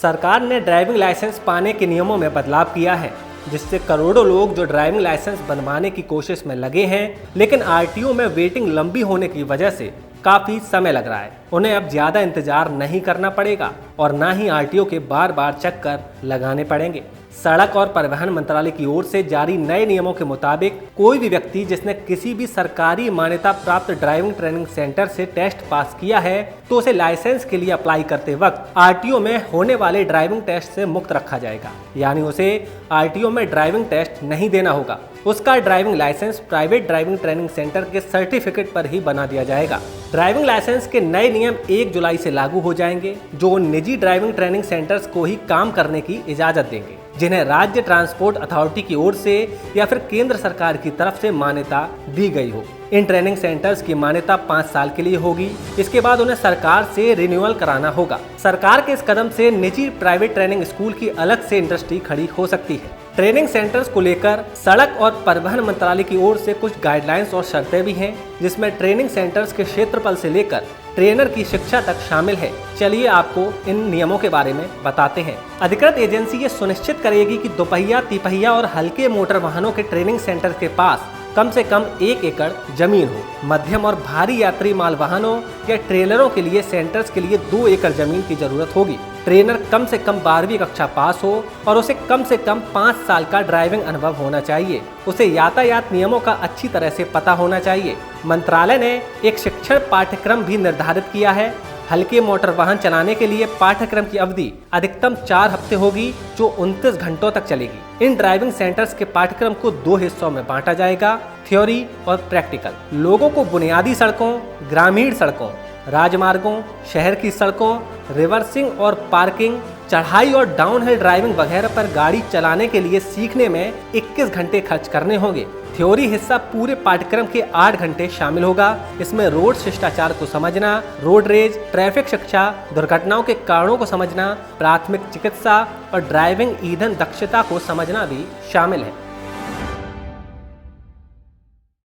सरकार ने driving licence पाने के नियमों में बदलाव किया है, जिससे करोड़ों लोग जो ड्राइविंग लाइसेंस बनवाने की कोशिश में लगे हैं, लेकिन आरटीओ में वेटिंग लंबी होने की वजह से काफी समय लग रहा है। उन्हें अब ज्यादा इंतजार नहीं करना पड़ेगा और ना ही आरटीओ के बार बार चक्कर लगाने पड़ेंगे। सड़क और परिवहन मंत्रालय की ओर से जारी नए नियमों के मुताबिक कोई भी व्यक्ति जिसने किसी भी सरकारी मान्यता प्राप्त ड्राइविंग ट्रेनिंग सेंटर से टेस्ट पास किया है, तो उसे लाइसेंस के लिए अप्लाई करते वक्त आरटीओ में होने वाले ड्राइविंग टेस्ट से मुक्त रखा जाएगा। यानी उसे आरटीओ में ड्राइविंग टेस्ट नहीं देना होगा। उसका driving licence private driving training centre के सर्टिफिकेट पर ही बना दिया जाएगा। ड्राइविंग लाइसेंस के नए नियम 1 जुलाई से लागू हो जाएंगे, जो निजी ड्राइविंग ट्रेनिंग सेंटर्स को ही काम करने की इजाजत देंगे, जिन्हें राज्य ट्रांसपोर्ट अथॉरिटी की ओर से या फिर केंद्र सरकार की तरफ से मान्यता दी गई हो। इन ट्रेनिंग सेंटर्स की मान्यता 5 साल के लिए होगी। इसके बाद उन्हें सरकार से रिन्यूअल कराना होगा। सरकार के इस कदम से निजी प्राइवेट ट्रेनिंग स्कूल की अलग से इंडस्ट्री खड़ी हो सकती है। ट्रेनिंग सेंटर्स को लेकर सड़क और परिवहन मंत्रालय की ओर से कुछ गाइडलाइंस और शर्तें भी हैं, जिसमें ट्रेनिंग सेंटर्स के क्षेत्रफल से लेकर ट्रेनर की शिक्षा तक शामिल है। चलिए आपको इन नियमों के बारे में बताते हैं। अधिकृत एजेंसी ये सुनिश्चित करेगी कि दोपहिया, तिपहिया और हल्के मोटर वाहनों के ट्रेनिंग सेंटर के पास कम से कम 1 एकड़ जमीन हो। मध्यम और भारी यात्री माल वाहनों या ट्रेलरों के लिए सेंटर्स के लिए 2 एकड़ जमीन की जरूरत होगी। ट्रेनर कम से कम 12वीं कक्षा पास हो और उसे कम से कम 5 साल का ड्राइविंग अनुभव होना चाहिए। उसे यातायात नियमों का अच्छी तरह से पता होना चाहिए। मंत्रालय ने एक शिक्षण पाठ्यक्रम भी निर्धारित किया है। हल्के मोटर वाहन चलाने के लिए पाठ्यक्रम की अवधि अधिकतम 4 हफ्ते होगी, जो 29 घंटों तक चलेगी। इन ड्राइविंग सेंटर्स के पाठ्यक्रम को 2 हिस्सों में बांटा जाएगा, थ्योरी और प्रैक्टिकल। लोगों को बुनियादी सड़कों, ग्रामीण सड़कों, राजमार्गों, शहर की सड़कों, रिवर्सिंग और पार्किंग, चढ़ाई और डाउनहिल ड्राइविंग वगैरह पर गाड़ी चलाने के लिए सीखने में 21 घंटे खर्च करने होंगे। थ्योरी हिस्सा पूरे पाठ्यक्रम के 8 घंटे शामिल होगा। इसमें रोड शिष्टाचार को समझना, रोड रेज, ट्रैफिक शिक्षा, दुर्घटनाओं के कारणों को समझना, प्राथमिक चिकित्सा और ड्राइविंग ईंधन दक्षता को समझना भी शामिल है।